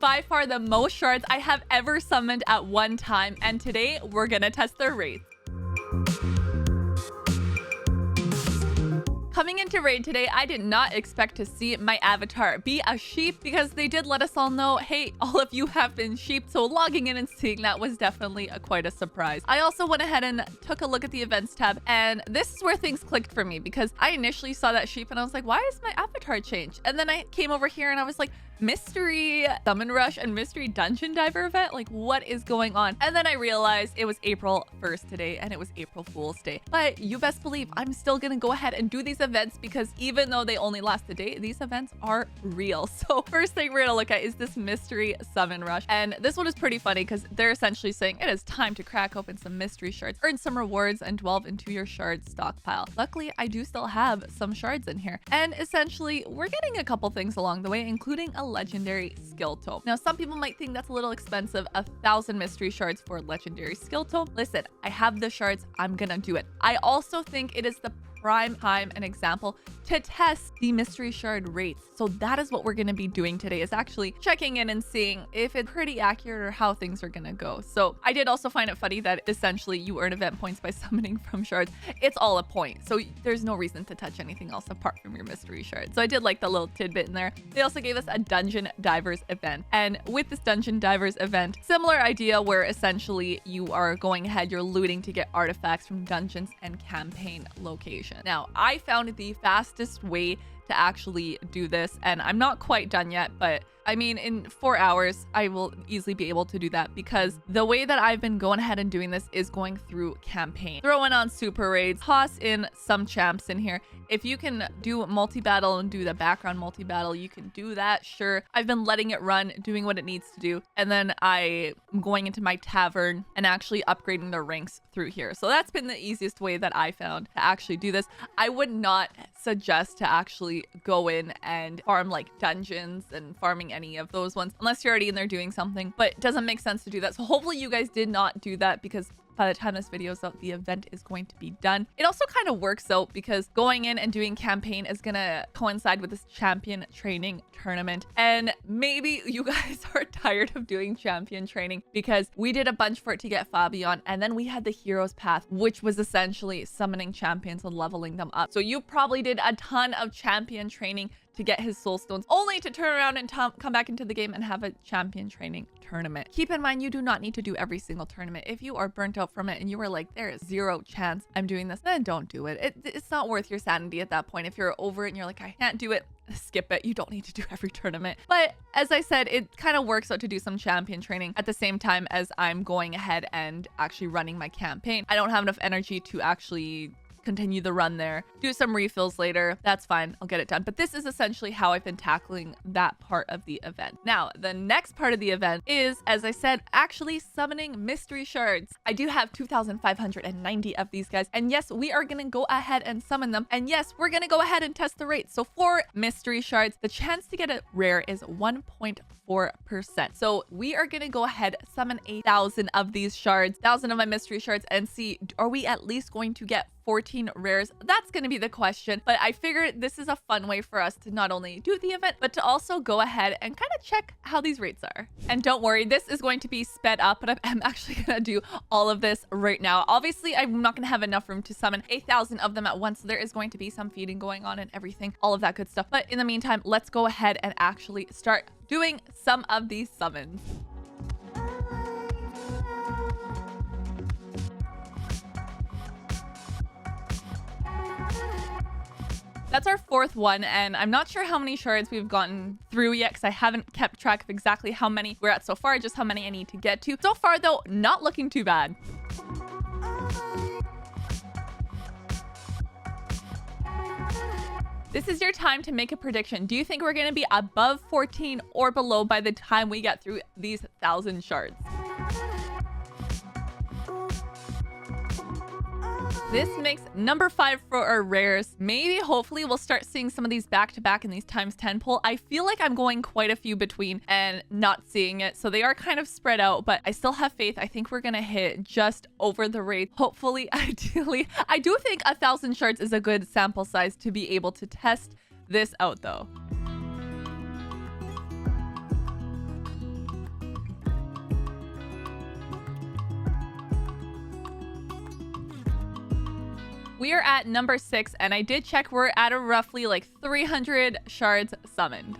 by far the most shards I have ever summoned at one time, and today we're gonna test their rates. Coming into raid today, I did not expect to see my avatar be a sheep because they did let us all know, hey, all of you have been sheep. So logging in and seeing that was definitely quite a surprise. I also went ahead and took a look at the events tab, and this is where things clicked for me because I initially saw that sheep and I was like, why is my avatar changed? And then I came over here and I was like, mystery summon rush and mystery dungeon diver event, like what is going on? And then I realized it was April 1st today and it was April Fool's Day. But you best believe I'm still gonna go ahead and do these events because even though they only last a day, these events are real. So first thing we're gonna look at is this mystery summon rush, and this one is pretty funny because they're essentially saying it is time to crack open some mystery shards, earn some rewards, and delve into your shard stockpile. Luckily, I do still have some shards in here, and essentially we're getting a couple things along the way, including a legendary skill tome. Now, some people might think that's a little expensive, 1,000 mystery shards for a legendary skill tome. Listen, I have the shards, I'm gonna do it. I also think it is the prime time and example to test the mystery shard rates. So that is what we're going to be doing today, is actually checking in and seeing if it's pretty accurate or how things are going to go. So I did also find it funny that essentially you earn event points by summoning from shards. It's all a point. So there's no reason to touch anything else apart from your mystery shard. So I did like the little tidbit in there. They also gave us a dungeon divers event. And with this dungeon divers event, similar idea where essentially you are going ahead, you're looting to get artifacts from dungeons and campaign locations. Now, I found the fastest way to actually do this, and I'm not quite done yet, but I mean, in 4 hours, I will easily be able to do that because the way that I've been going ahead and doing this is going through campaign, throwing on super raids, toss in some champs in here. If you can do multi-battle and do the background multi-battle, you can do that, sure. I've been letting it run, doing what it needs to do, and then I'm going into my tavern and actually upgrading the ranks through here. So that's been the easiest way that I found to actually do this. I would not suggest to actually go in and farm like dungeons and farming any of those ones unless you're already in there doing something, but it doesn't make sense to do that. So hopefully you guys did not do that because by the time this video is out, the event is going to be done. It also kind of works out because going in and doing campaign is gonna coincide with this champion training tournament. And maybe you guys are tired of doing champion training because we did a bunch for it to get Fabian, and then we had the hero's path, which was essentially summoning champions and leveling them up. So you probably did a ton of champion training to get his soul stones, only to turn around and come back into the game and have a champion training tournament. Keep in mind, you do not need to do every single tournament. If you are burnt out from it and you were like, there is 0 chance I'm doing this, then don't do it. It's not worth your sanity at that point. If you're over it and you're like, I can't do it, skip it. You don't need to do every tournament. But as I said, it kind of works out to do some champion training at the same time as I'm going ahead and actually running my campaign. I don't have enough energy to actually continue the run there, do some refills later. That's fine, I'll get it done. But this is essentially how I've been tackling that part of the event. Now, the next part of the event is, as I said, actually summoning mystery shards. I do have 2,590 of these guys. And yes, we are gonna go ahead and summon them. And yes, we're gonna go ahead and test the rate. So for mystery shards, the chance to get a rare is 1.4%. So we are gonna go ahead, summon 1,000 of these shards, 1,000 of my mystery shards, and see, are we at least going to get 14 rares? That's going to be the question. But I figured this is a fun way for us to not only do the event, but to also go ahead and kind of check how these rates are. And don't worry, this is going to be sped up, but I'm actually going to do all of this right now. Obviously, I'm not going to have enough room to summon 1,000 of them at once. So there is going to be some feeding going on and everything, all of that good stuff. But in the meantime, let's go ahead and actually start doing some of these summons. That's our 4th one, and I'm not sure how many shards we've gotten through yet because I haven't kept track of exactly how many we're at so far, just how many I need to get to. So far, though, not looking too bad. This is your time to make a prediction. Do you think we're going to be above 14 or below by the time we get through these 1,000 shards? This makes number 5 for our rares. Maybe, hopefully, we'll start seeing some of these back-to-back in these ×10 pull. I feel like I'm going quite a few between and not seeing it. So they are kind of spread out, but I still have faith. I think we're going to hit just over the rate. Hopefully, ideally. I do think 1,000 shards is a good sample size to be able to test this out, though. We are at number 6, and I did check. We're at a roughly like 300 shards summoned.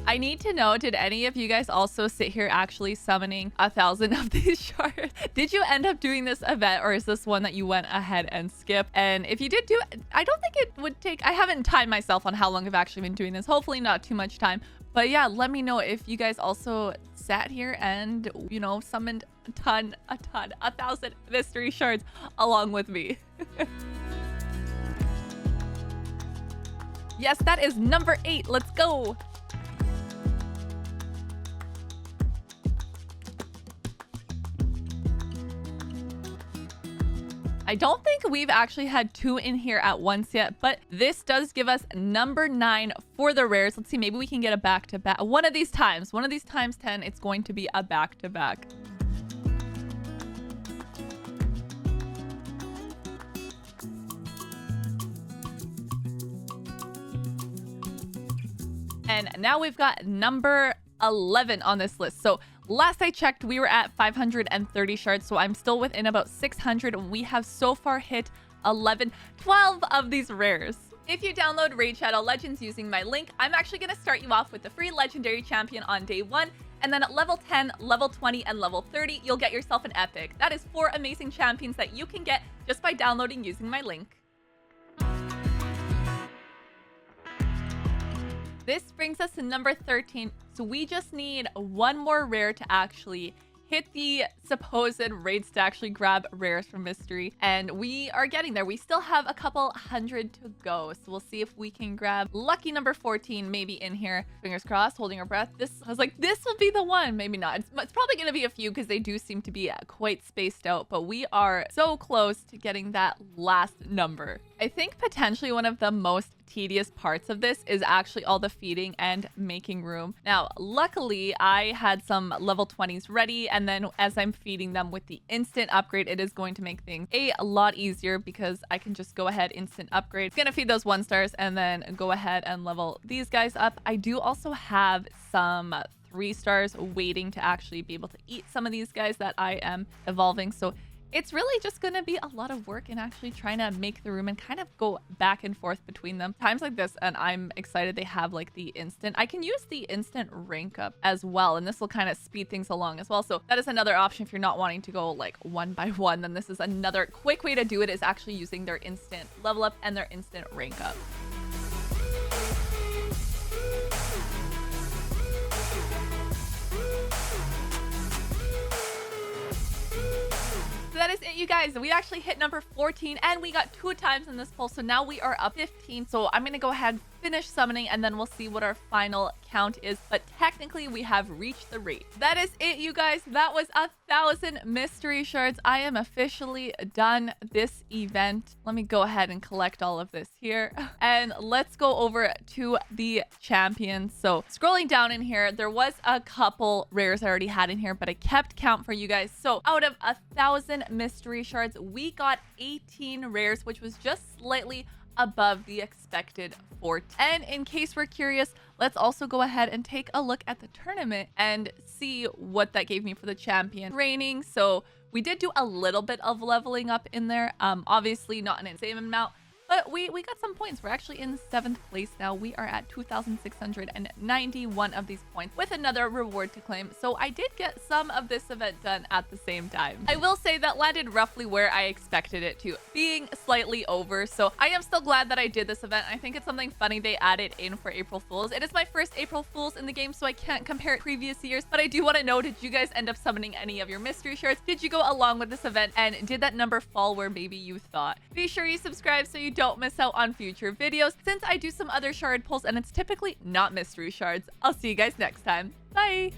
I need to know, did any of you guys also sit here actually summoning 1,000 of these shards? Did you end up doing this event, or is this one that you went ahead and skipped? And if you did do it, I don't think it would take, I haven't timed myself on how long I've actually been doing this. Hopefully not too much time. But yeah, let me know if you guys also sat here and, you know, summoned a ton, 1,000 mystery shards along with me. Yes, that is number 8. Let's go. I don't think we've actually had 2 in here at once yet, but this does give us number 9 for the rares. Let's see, maybe we can get a back-to-back. One of these times 10, it's going to be a back-to-back. And now we've got number 11 on this list. So last I checked, we were at 530 shards, so I'm still within about 600, and we have so far hit 12 of these rares. If you download Raid Shadow Legends using my link, I'm actually going to start you off with the free legendary champion on day 1, and then at level 10, level 20, and level 30, you'll get yourself an epic. That is 4 amazing champions that you can get just by downloading using my link. This brings us to number 13. So we just need one more rare to actually hit the supposed raids to actually grab rares from mystery, and we are getting there. We still have a couple hundred to go, so we'll see if we can grab lucky number 14 maybe in here. Fingers crossed, holding our breath. I was like, this will be the one. Maybe not. It's probably gonna be a few because they do seem to be quite spaced out, but we are so close to getting that last number. I think potentially one of the most tedious parts of this is actually all the feeding and making room. Now, luckily, I had some level 20s ready, and then as I'm feeding them with the instant upgrade, it is going to make things a lot easier because I can just go ahead, instant upgrade. It's gonna feed those 1 stars and then go ahead and level these guys up. I do also have some 3 stars waiting to actually be able to eat some of these guys that I am evolving. So it's really just going to be a lot of work in actually trying to make the room and kind of go back and forth between them. Times like this, and I'm excited they have like the instant. I can use the instant rank up as well, and this will kind of speed things along as well. So that is another option if you're not wanting to go like 1 by 1. Then this is another quick way to do it, is actually using their instant level up and their instant rank up. That is it, you guys. We actually hit number 14, and we got 2 times in this poll, so now we are up 15. So I'm gonna go ahead and finish summoning, and then we'll see what our final count is. But technically we have reached the rate. That is it, you guys. That was 1,000 mystery shards. I am officially done this event. Let me go ahead and collect all of this here, and let's go over to the champions. So scrolling down in here, there was a couple rares I already had in here, but I kept count for you guys. So out of 1,000 mystery shards, we got 18 rares, which was just slightly above the expected 14. And in case we're curious, let's also go ahead and take a look at the tournament and see what that gave me for the champion training. So we did do a little bit of leveling up in there, obviously not an insane amount, but we got some points. We're actually in 7th place now. We are at 2,691 of these points with another reward to claim. So I did get some of this event done at the same time. I will say that landed roughly where I expected it to, being slightly over. So I am still glad that I did this event. I think it's something funny they added in for April Fools. It is my first April Fools in the game, so I can't compare it to previous years, but I do want to know, did you guys end up summoning any of your mystery shards? Did you go along with this event, and did that number fall where maybe you thought? Be sure you subscribe so you don't miss out on future videos, since I do some other shard pulls and it's typically not mystery shards. I'll see you guys next time. Bye!